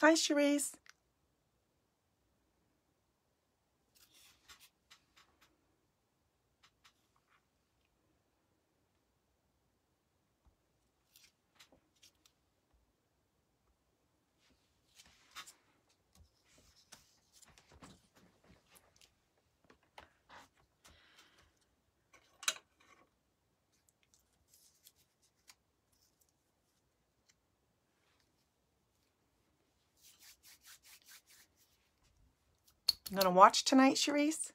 Hi, Cherise. You gonna watch tonight, Cherise?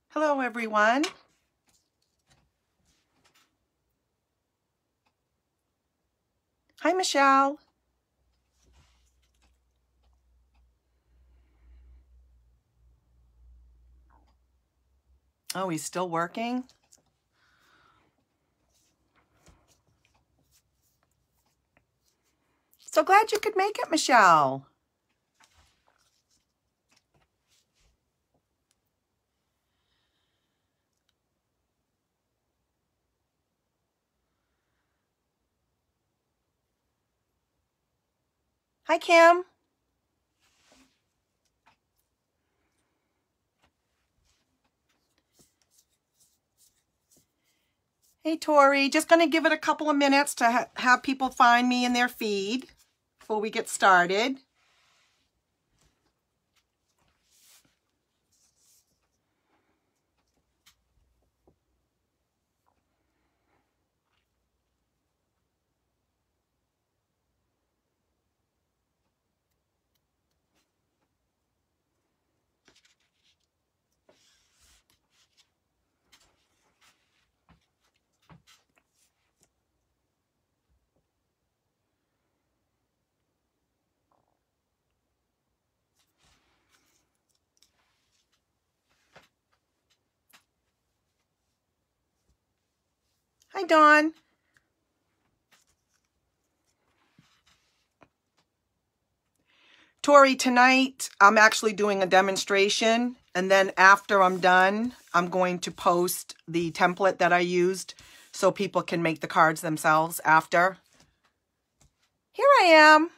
Hello, everyone. Hi, Michelle. Oh, he's still working? So glad you could make it, Michelle. Hi, Kim. Hey, Tori. Just going to give it a couple of minutes to have people find me in their feed before we get started. Hi, Dawn. Tori, tonight I'm actually doing a demonstration, and then after I'm done, I'm going to post the template that I used so people can make the cards themselves after. Here I am.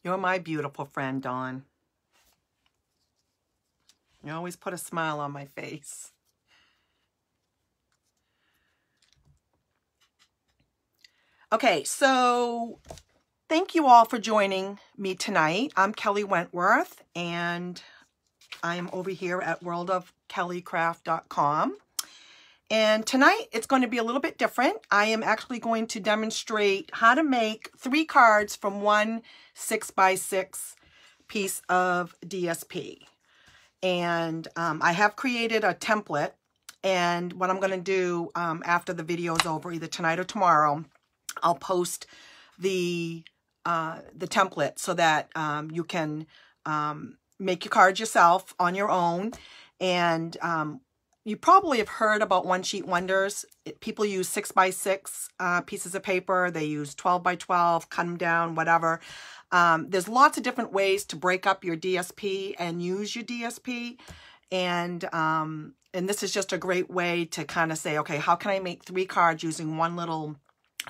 You're my beautiful friend, Dawn. You always put a smile on my face. Okay, so thank you all for joining me tonight. I'm Kelly Wentworth, and I'm over here at worldofkellycraft.com. And tonight it's going to be a little bit different. I am actually going to demonstrate how to make 3 cards from one 6x6 piece of DSP. And I have created a template, and what I'm going to do after the video is over, either tonight or tomorrow, I'll post the template so that you can make your cards yourself on your own. And you probably have heard about one-sheet wonders. People use 6x6 pieces of paper. They use 12x12, cut them down, whatever. There's lots of different ways to break up your DSP and use your DSP. And this is just a great way to kind of say, okay, how can I make 3 cards using one little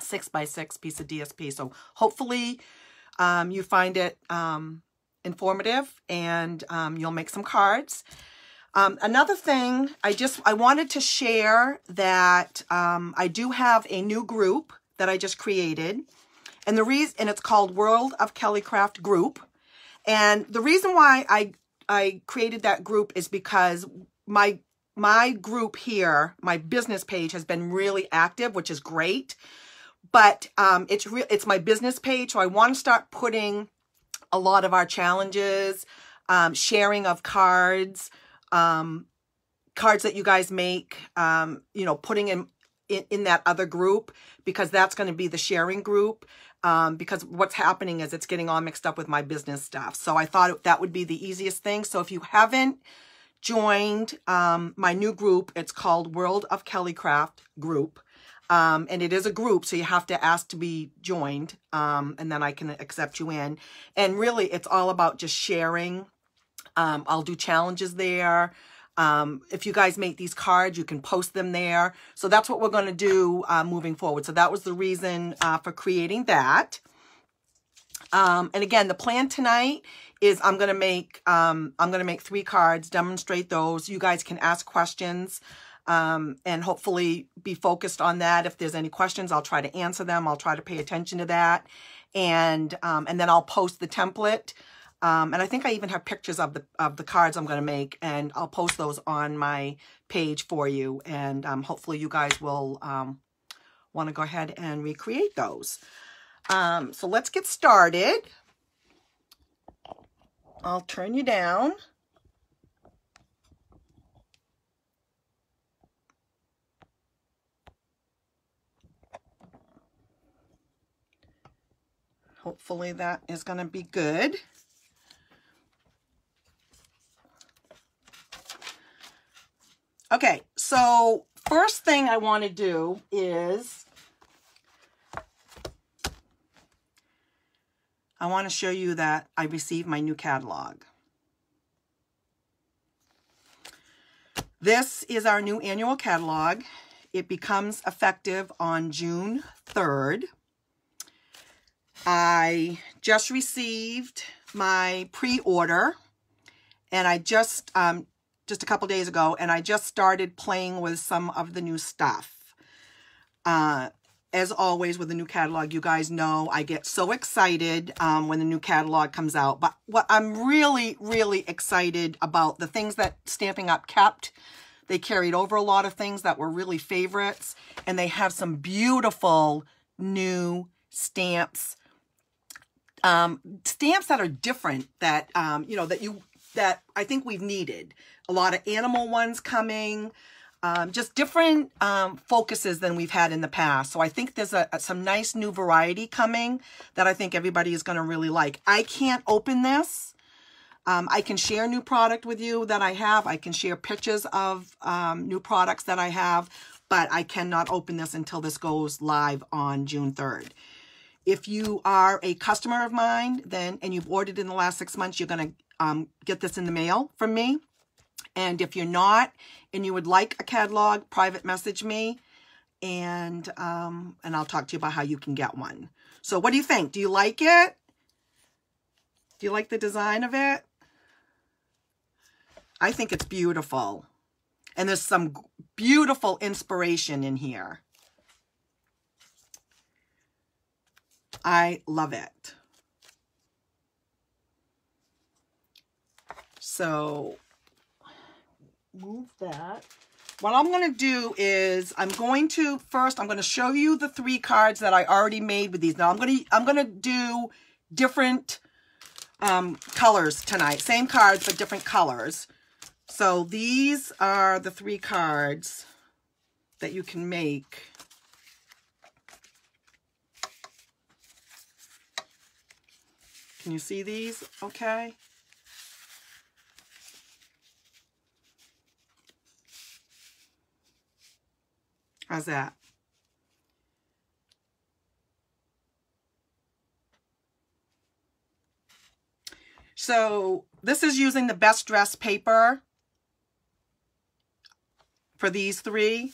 6x6 piece of DSP? So hopefully you find it informative, and you'll make some cards. Another thing, I wanted to share that I do have a new group that I just created, and it's called World of Kellycraft Group. And the reason why I created that group is because my group here, my business page, has been really active, which is great. But it's my business page, so I want to start putting a lot of our challenges, sharing of cards, cards that you guys make, you know, putting in that other group, because that's going to be the sharing group. Because what's happening is it's getting all mixed up with my business stuff. So I thought that would be the easiest thing. So if you haven't joined my new group, it's called World of Kelly Craft group. And it is a group, so you have to ask to be joined, and then I can accept you in. And really, it's all about just sharing. I'll do challenges there. If you guys make these cards, you can post them there. So that's what we're going to do moving forward. So that was the reason for creating that. And again, the plan tonight is I'm going to make 3 cards, demonstrate those. You guys can ask questions. And hopefully be focused on that. If there's any questions, I'll try to answer them. I'll try to pay attention to that. And then I'll post the template. And I think I even have pictures of the cards I'm going to make, and I'll post those on my page for you. And hopefully you guys will want to go ahead and recreate those. So let's get started. I'll turn you down. Hopefully that is going to be good. Okay, so first thing I want to do is I want to show you that I received my new catalog. This is our new annual catalog. It becomes effective on June 3rd. I just received my pre-order, and I just a couple days ago, and I just started playing with some of the new stuff. As always with the new catalog, you guys know I get so excited when the new catalog comes out. But what I'm really, really excited about, the things that Stampin' Up! Kept, they carried over a lot of things that were really favorites, and they have some beautiful new stamps. Stamps that are different, that you know, that I think we've needed. A lot of animal ones coming, just different focuses than we've had in the past. So I think there's some nice new variety coming that I think everybody is going to really like. I can't open this. I can share new product with you that I have. I can share pictures of new products that I have, but I cannot open this until this goes live on June 3rd. If you are a customer of mine, and you've ordered in the last 6 months, you're going to get this in the mail from me. And if you're not, and you would like a catalog, private message me, and I'll talk to you about how you can get one. So what do you think? Do you like it? Do you like the design of it? I think it's beautiful. And there's some beautiful inspiration in here. I love it. So move that. What I'm going to do is I'm going to show you the 3 cards that I already made with these. Now I'm going to do different colors tonight. Same cards, but different colors. So these are the 3 cards that you can make. Can you see these? Okay. How's that? So this is using the Best Dress paper for these 3.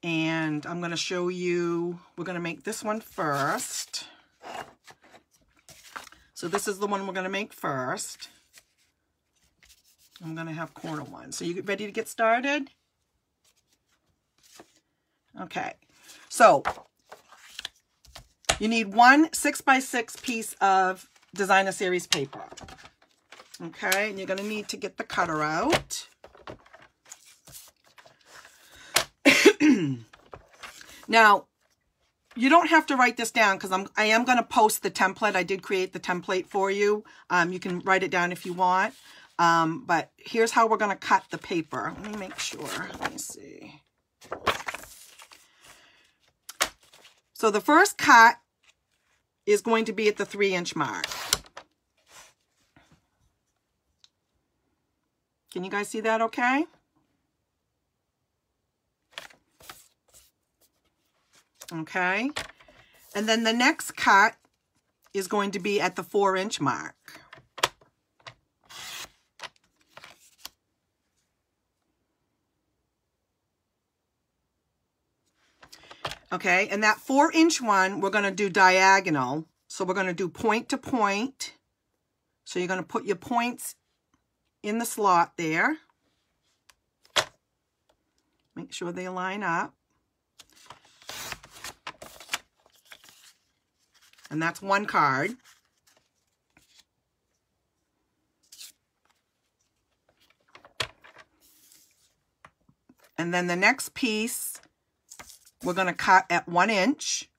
And I'm going to show you, we're going to make this one first. So this is the one we're going to make first. I'm going to have corner one. So you ready to get started? Okay. So you need 1 6x6 piece of designer series paper. Okay. And you're going to need to get the cutter out. Now, you don't have to write this down because I am going to post the template. I did create the template for you. You can write it down if you want. But here's how we're going to cut the paper. Let me make sure. Let me see. So the first cut is going to be at the 3-inch mark. Can you guys see that okay? Okay. And then the next cut is going to be at the 4-inch mark. Okay, and that 4-inch one, we're going to do diagonal. So we're going to do point to point. So you're going to put your points in the slot there. Make sure they line up. And that's one card. And then the next piece, we're going to cut at 1 inch.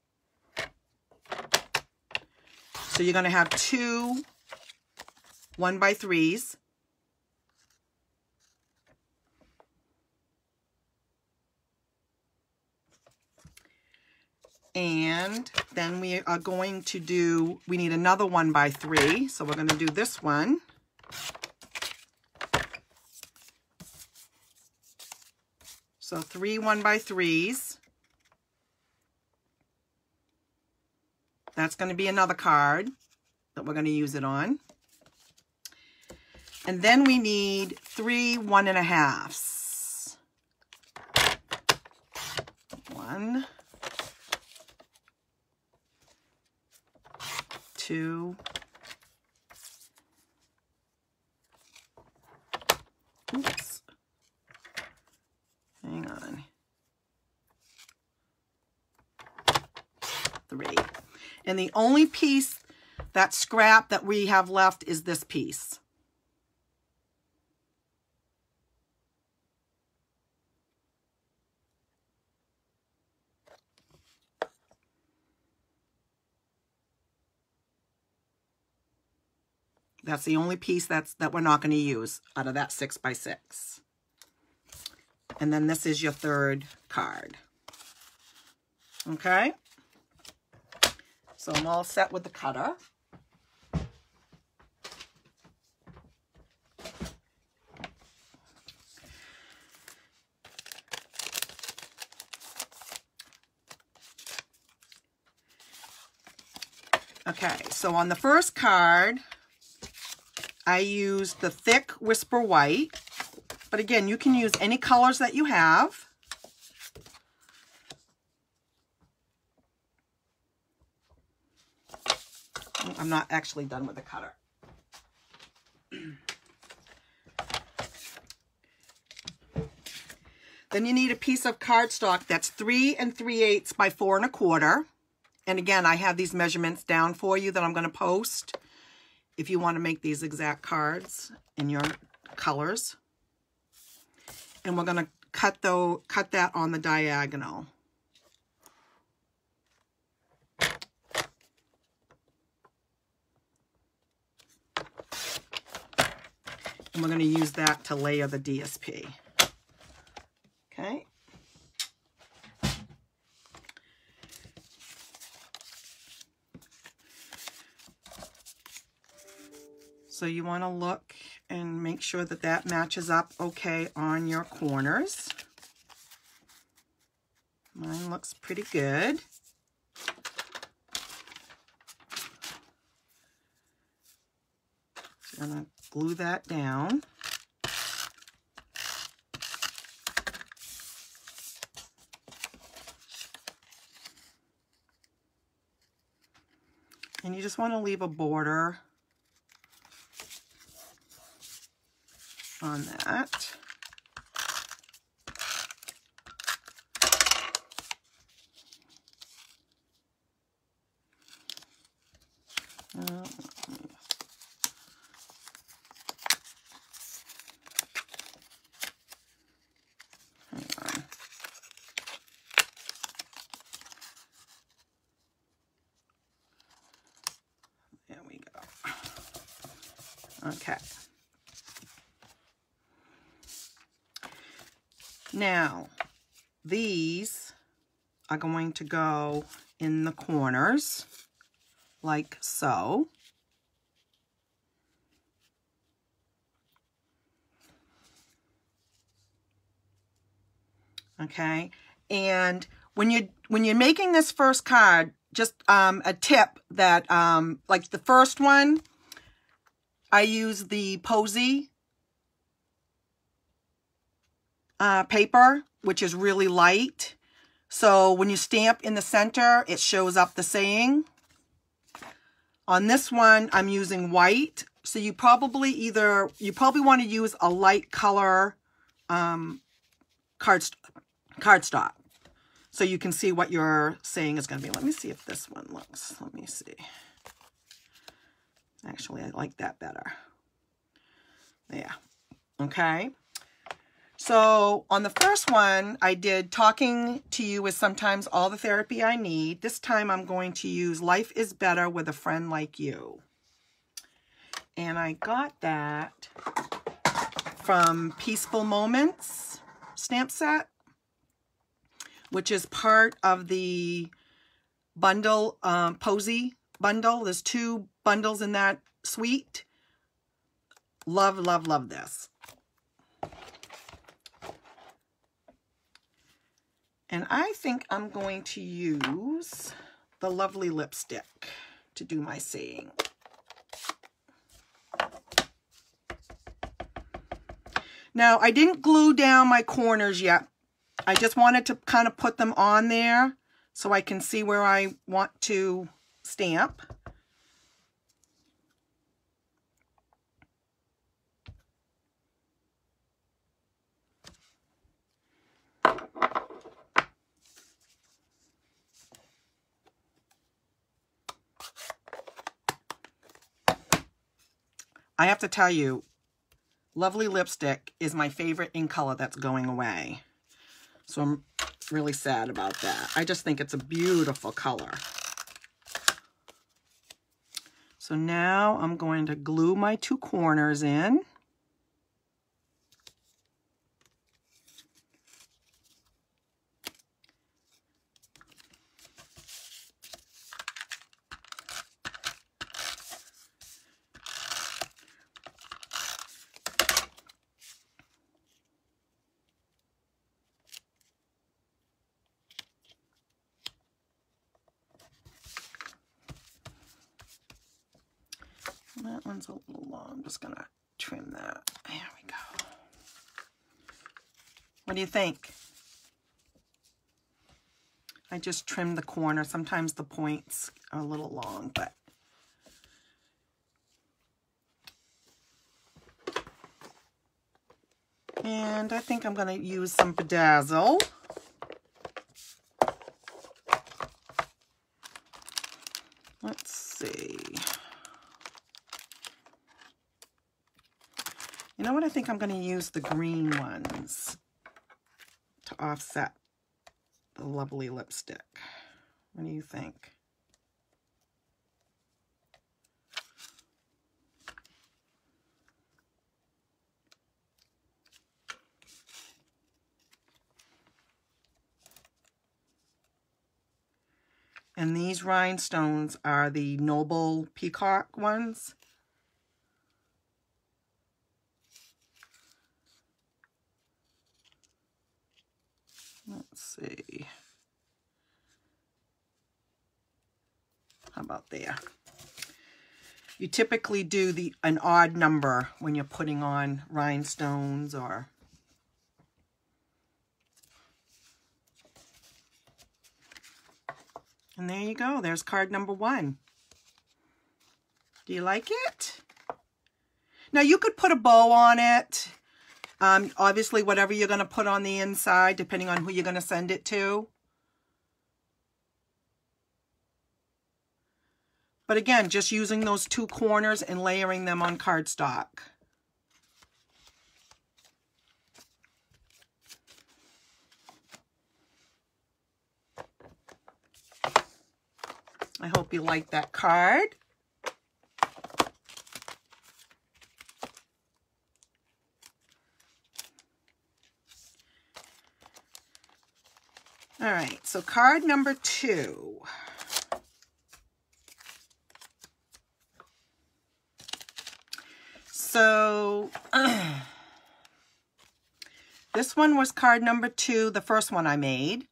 So you're going to have 2 1x3s. And then we are going to do, we need another 1x3. So we're going to do this one. So 3 1x3s. That's going to be another card that we're going to use it on. And then we need 3 1.5s. 1, 2, oops, hang on, 3. And the only piece, that scrap that we have left is this piece. That's the only piece that we're not going to use out of that 6x6. And then this is your third card. Okay? So I'm all set with the cutter. Okay, so on the first card, I used the thick Whisper White, but again, you can use any colors that you have. I'm not actually done with the cutter. Then you need a piece of cardstock that's 3 3/8 by 4 1/4. And again, I have these measurements down for you that I'm going to post if you want to make these exact cards in your colors. And we're going to cut that on the diagonal. And we're going to use that to layer the DSP. Okay. So you want to look and make sure that that matches up okay on your corners. Mine looks pretty good. So I'm going to glue that down. And you just want to leave a border on that. Hang on. Okay. Now, these are going to go in the corners, like so. Okay, and when you're making this first card, just a tip that like the first one, I use the Posy paper, which is really light. So when you stamp in the center, it shows up the saying. On this one, I'm using white. So you probably want to use a light color cardstock, so you can see what your saying is going to be. Let me see if this one looks. Let me see. Actually, I like that better. Yeah. Okay. So on the first one, I did talking to you is sometimes all the therapy I need. This time I'm going to use life is better with a friend like you. And I got that from Peaceful Moments stamp set, which is part of the bundle, Posy bundle. There's 2 bundles in that suite. Love, love, love this. And I think I'm going to use the lovely lipstick to do my saying. Now, I didn't glue down my corners yet. I just wanted to kind of put them on there so I can see where I want to stamp. I have to tell you, Lovely Lipstick is my favorite ink color that's going away. So I'm really sad about that. I just think it's a beautiful color. So now I'm going to glue my 2 corners in. That one's a little long. I'm just going to trim that. There we go. What do you think? I just trimmed the corner. Sometimes the points are a little long, but and I think I'm going to use some Bedazzle. Let's see. You know what? I think I'm going to use the green ones to offset the lovely lipstick. What do you think? And these rhinestones are the Noble Peacock ones. Let's see. How about there? You typically do an odd number when you're putting on rhinestones or... And there you go. There's card number 1. Do you like it? Now you could put a bow on it. Obviously, whatever you're going to put on the inside, depending on who you're going to send it to. But again, just using those 2 corners and layering them on cardstock. I hope you like that card. All right, so card number 2. So this one was card number 2, the first one I made,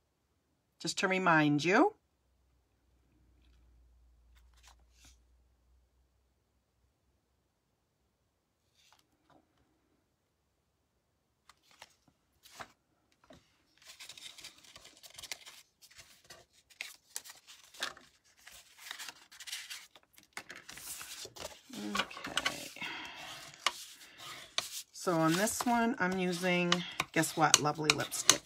just to remind you. So on this one, I'm using, guess what, Lovely lipstick.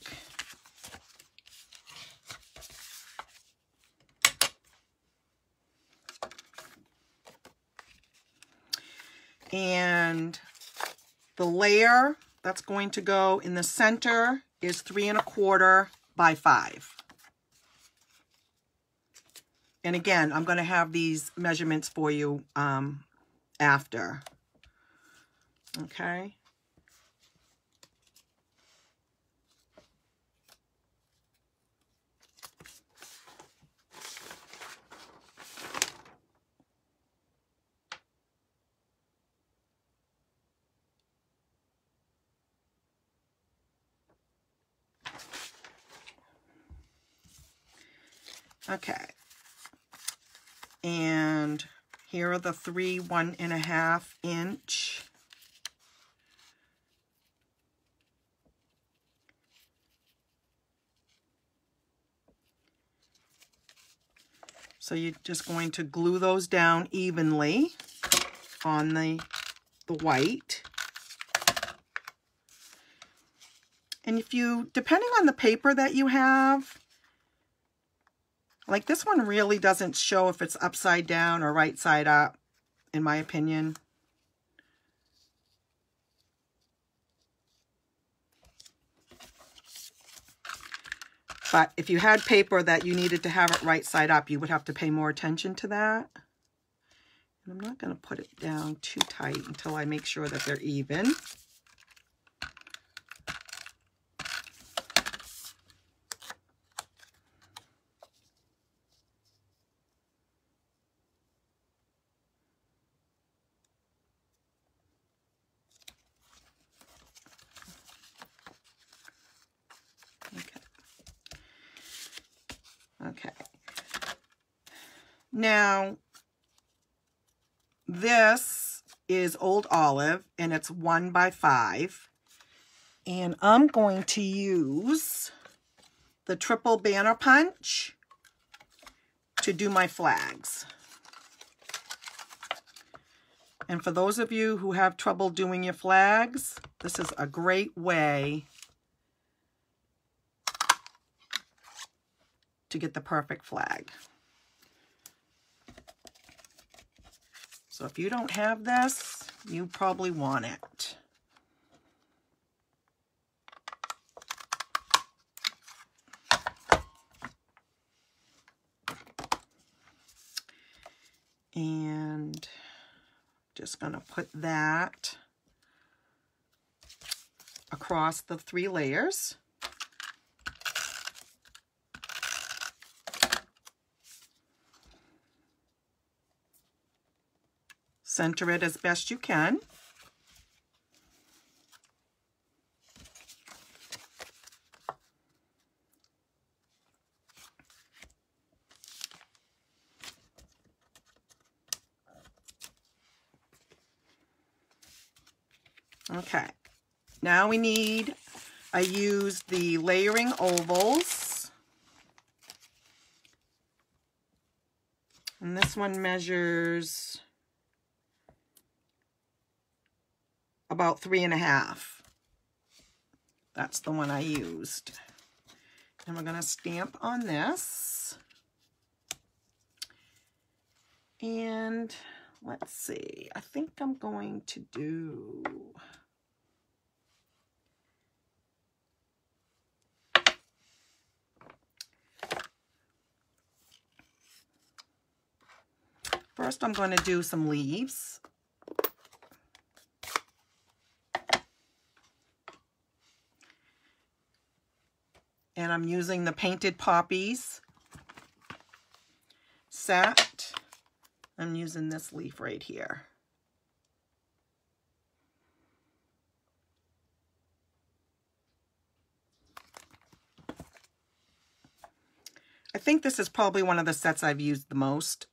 And the layer that's going to go in the center is 3 1/4 by 5. And again, I'm going to have these measurements for you after. Okay. Okay. And here are the 3 1.5 inch. So you're just going to glue those down evenly on the white. And if you, depending on the paper that you have, like this one really doesn't show if it's upside down or right side up, in my opinion. But if you had paper that you needed to have it right side up, you would have to pay more attention to that. And I'm not going to put it down too tight until I make sure that they're even. Okay. Now, this is Old Olive, and it's 1 by 5. And I'm going to use the triple banner punch to do my flags. And for those of you who have trouble doing your flags, this is a great way to get the perfect flag. So if you don't have this, you probably want it. And just gonna put that across the 3 layers. Center it as best you can. Okay, now we need, I used the layering ovals. And this one measures about 3 1/2. That's the one I used. And we're going to stamp on this. And let's see, I think I'm going to do first, I'm going to do some leaves. and I'm using the Painted Poppies set. I'm using this leaf right here. I think this is probably one of the sets I've used the most.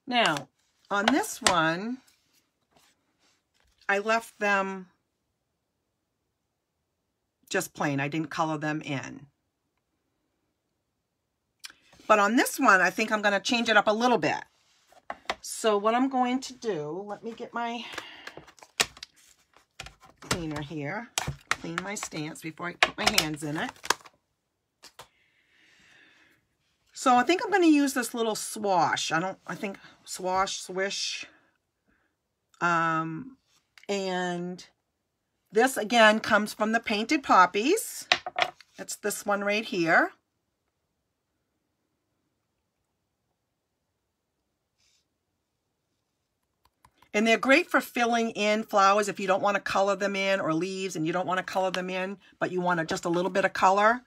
Now, on this one, I left them just plain. I didn't color them in. But on this one, I think I'm going to change it up a little bit. So what I'm going to do, let me get my cleaner here. Clean my stance before I put my hands in it. So I think I'm going to use this little swash. I think swish. And this again comes from the Painted Poppies. It's this one right here. And they're great for filling in flowers if you don't want to color them in, or leaves and you don't want to color them in, but you want just a little bit of color.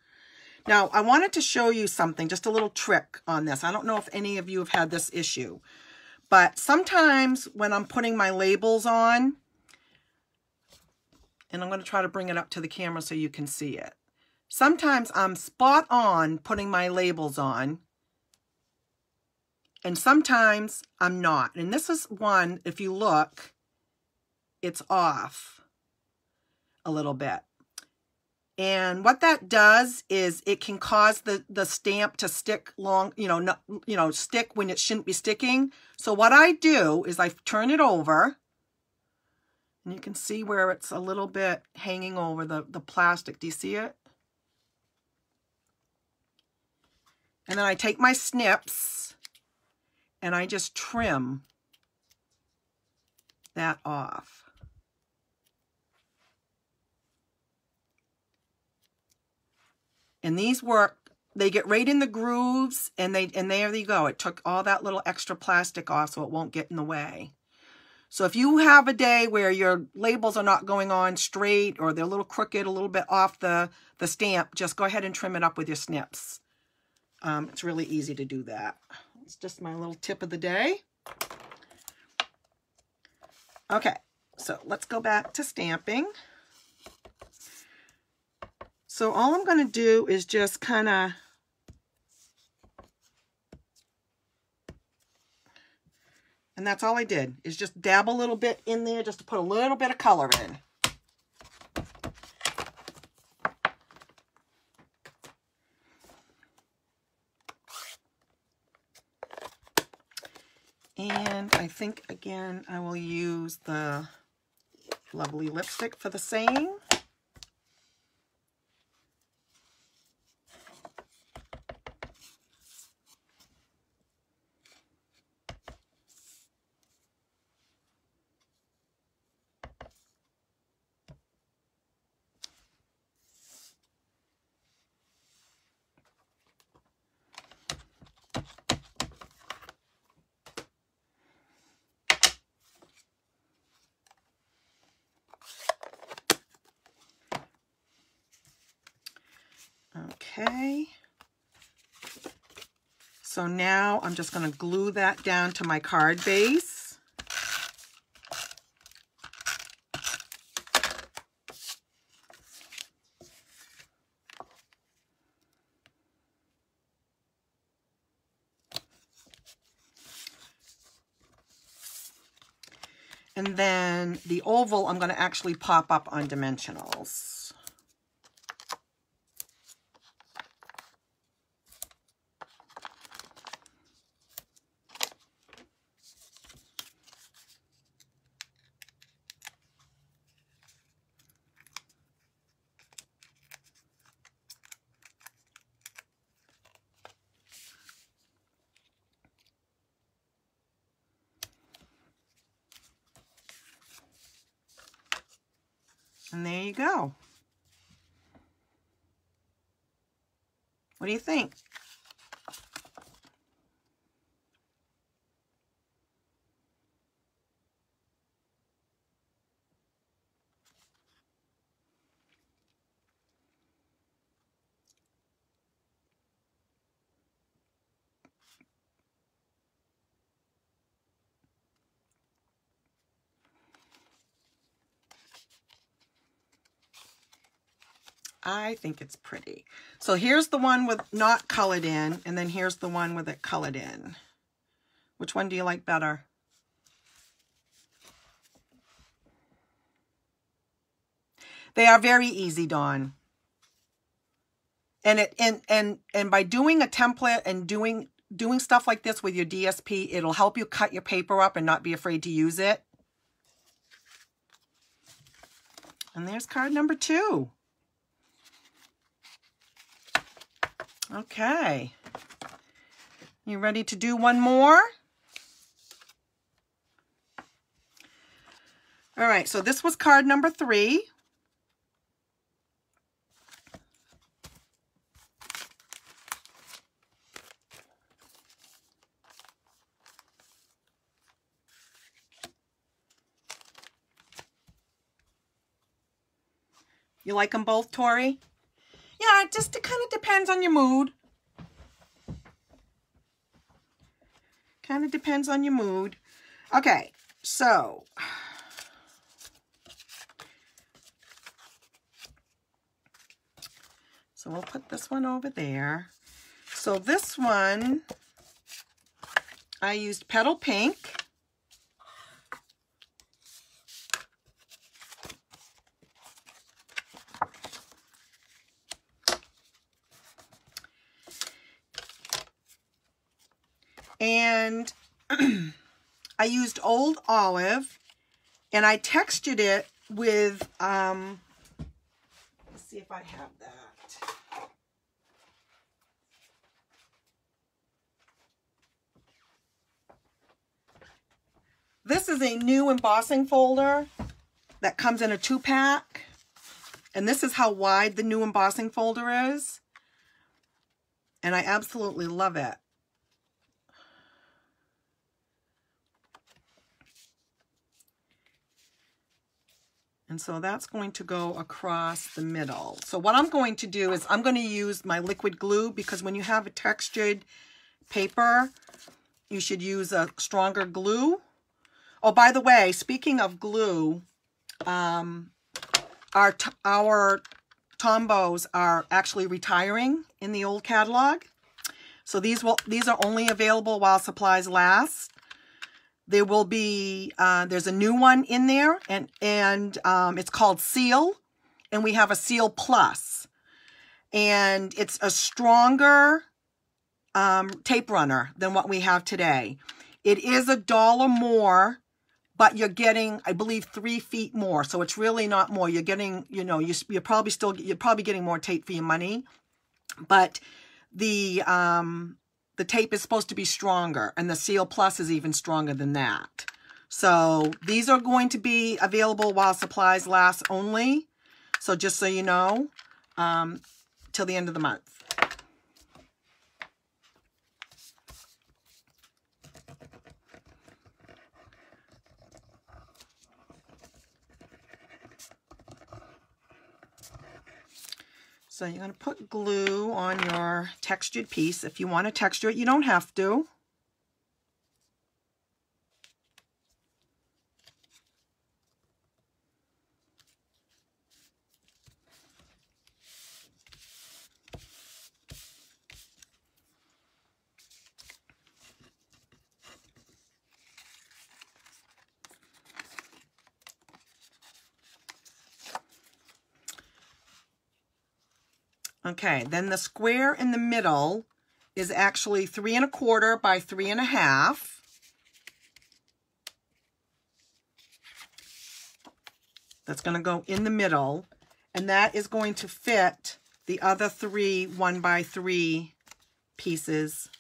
Now, I wanted to show you something, just a little trick on this. I don't know if any of you have had this issue, but sometimes when I'm putting my labels on, and I'm going to try to bring it up to the camera so you can see it. Sometimes I'm spot on putting my labels on, and sometimes I'm not. And this is one, if you look, it's off a little bit. And what that does is it can cause the stamp to stick long, stick when it shouldn't be sticking. So what I do is I turn it over, and you can see where it's a little bit hanging over the plastic. Do you see it? And then I take my snips and I just trim that off. And these work, they get right in the grooves, and there you go. It took all that little extra plastic off so it won't get in the way. So if you have a day where your labels are not going on straight, or they're a little crooked, a little bit off the stamp, just go ahead and trim it up with your snips. It's really easy to do that. It's just my little tip of the day. Okay, so let's go back to stamping. So all I'm going to do is just kind of and that's all I did, is just dab a little bit in there just to put a little bit of color in. And I think, again, I will use the lovely lipstick for the same. Okay, so now I'm just going to glue that down to my card base. And then the oval I'm going to actually pop up on dimensionals. And there you go. What do you think? I think it's pretty. So here's the one with not colored in, and then here's the one with it colored in. Which one do you like better? They are very easy, Dawn. And by doing a template and doing stuff like this with your DSP, it'll help you cut your paper up and not be afraid to use it. And there's card number 2. Okay. You ready to do one more? All right, so this was card number 3. You like them both, Tori? Yeah, it kind of depends on your mood. Kind of depends on your mood. Okay, so we'll put this one over there. So this one, I used Petal Pink. And I used Old Olive, and I textured it with, let's see if I have that. This is a new embossing folder that comes in a 2-pack. And this is how wide the new embossing folder is. And I absolutely love it. And so that's going to go across the middle. So what I'm going to do is I'm going to use my liquid glue, because when you have a textured paper, you should use a stronger glue. Oh, by the way, speaking of glue, our Tombos are actually retiring in the old catalog. So these are only available while supplies last. There will be, there's a new one in there, and it's called Seal, and we have a Seal Plus. And it's a stronger tape runner than what we have today. It is $1 more, but you're getting, I believe, 3 feet more. So it's really not more. You're getting, you know, you're probably getting more tape for your money. But the tape is supposed to be stronger, and the Seal Plus is even stronger than that. So these are going to be available while supplies last only. So just so you know, till the end of the month. So you're going to put glue on your textured piece. If you want to texture it, you don't have to. Okay, then the square in the middle is actually 3 1/4 by 3 1/2. That's going to go in the middle, and that is going to fit the other 3 1 by 3 pieces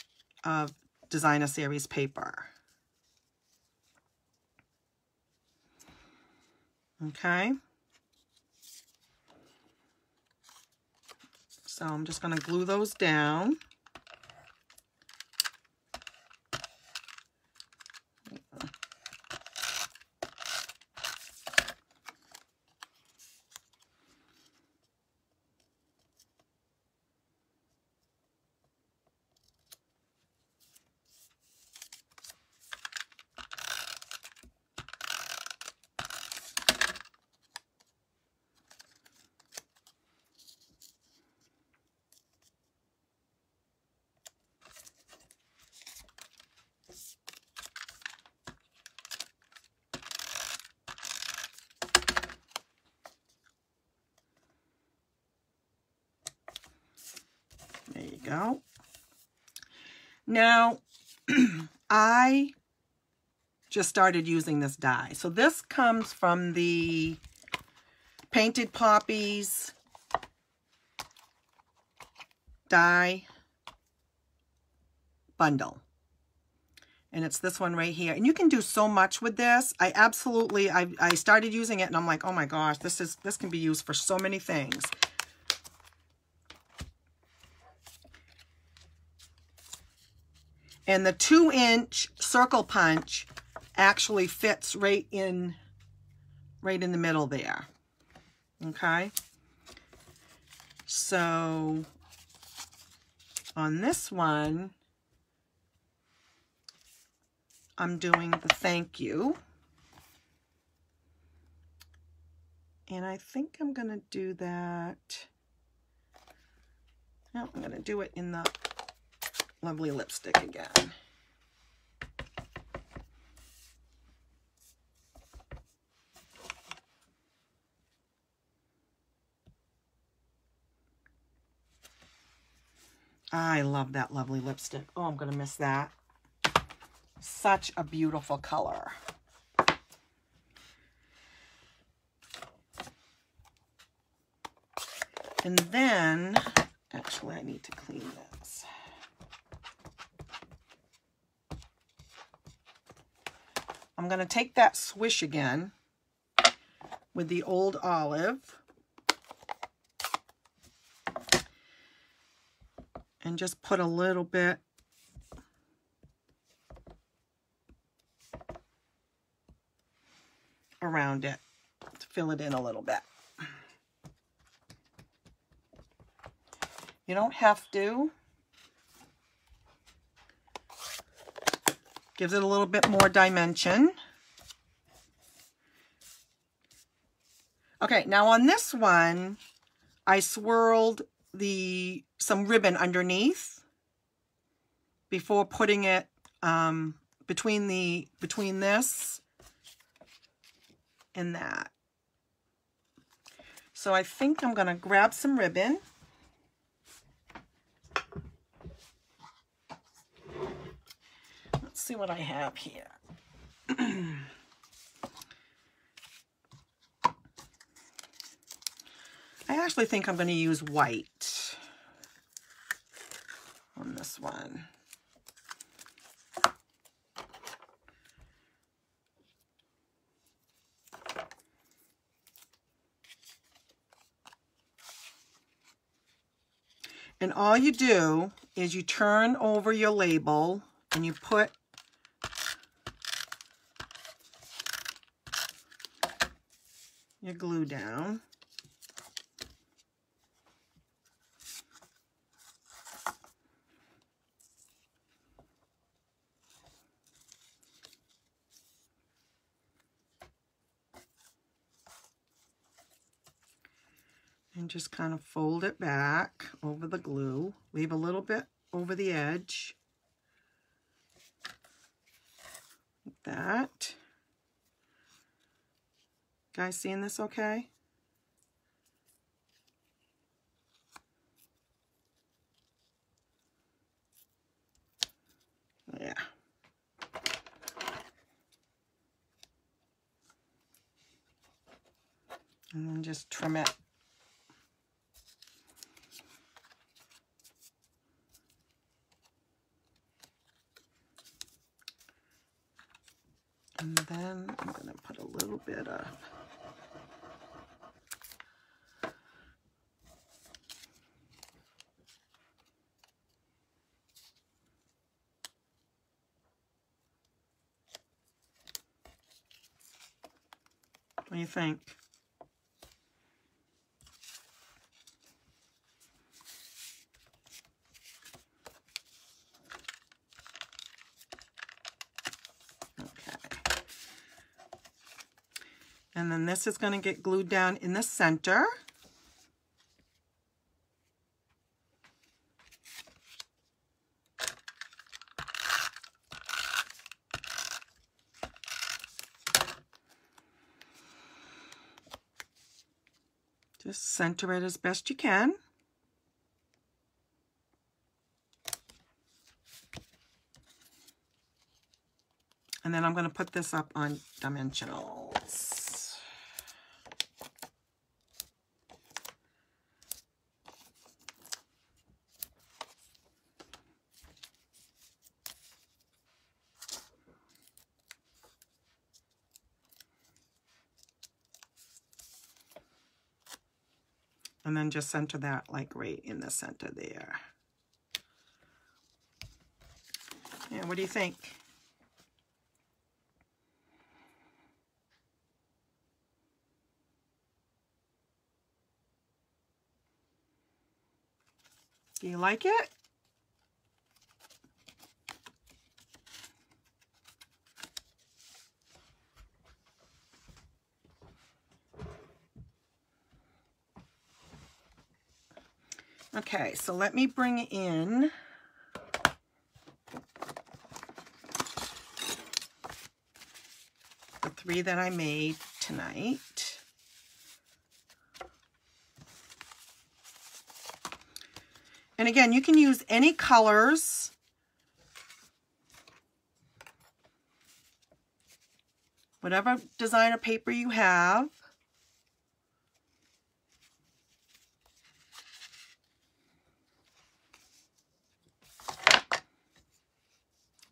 of Designer Series paper. Okay. So I'm just going to glue those down. There you go. Now, I just started using this dye. So this comes from the Painted Poppies dye bundle. And it's this one right here. And you can do so much with this. I started using it and I'm like, oh my gosh, this can be used for so many things. And the 2-inch circle punch actually fits right in the middle there. Okay. So on this one, I'm doing the thank you. And I think I'm going to do that. No, I'm going to do it in the lovely lipstick again. I love that lovely lipstick. Oh, I'm going to miss that. Such a beautiful color. And then, actually, I need to clean this. I'm going to take that swish again with the Old Olive and just put a little bit around it to fill it in a little bit. You don't have to. Gives it a little bit more dimension. Okay, now on this one, I swirled some ribbon underneath before putting it between this and that. So I think I'm going to grab some ribbon. Let's see what I have here. I actually think I'm going to use white on this one. And all you do is you turn over your label and you put your glue down. And just kind of fold it back over the glue. Leave a little bit over the edge. Like that. Guys, seeing this okay? Yeah. And then just trim it. And then I'm going to put a little bit of What do you think? Okay. And then this is going to get glued down in the center. Just center it as best you can. And then I'm going to put this up on dimensionals. And then just center that like right in the center there. Yeah, what do you think? Do you like it? Okay, so let me bring in the 3 that I made tonight. And again, you can use any colors. Whatever designer paper you have.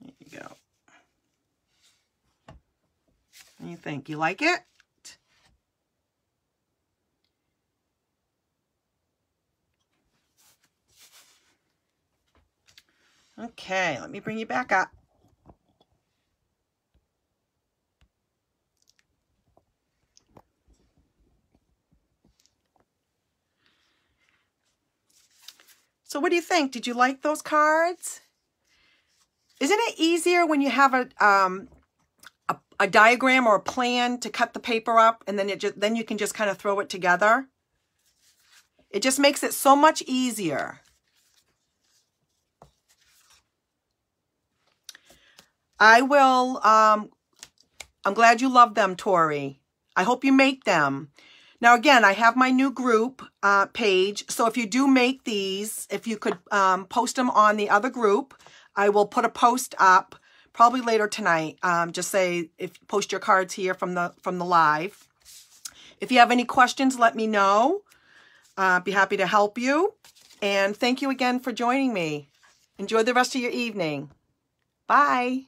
There you go. What do you think? You like it? Okay, let me bring you back up. So what do you think? Did you like those cards? Isn't it easier when you have a diagram or a plan to cut the paper up, and then you can just kind of throw it together? It just makes it so much easier. I will, I'm glad you love them, Tori. I hope you make them. Now, again, I have my new group page. So if you do make these, if you could post them on the other group, I will put a post up probably later tonight. Just say, post your cards here from the live. If you have any questions, let me know. Be happy to help you. And thank you again for joining me. Enjoy the rest of your evening. Bye.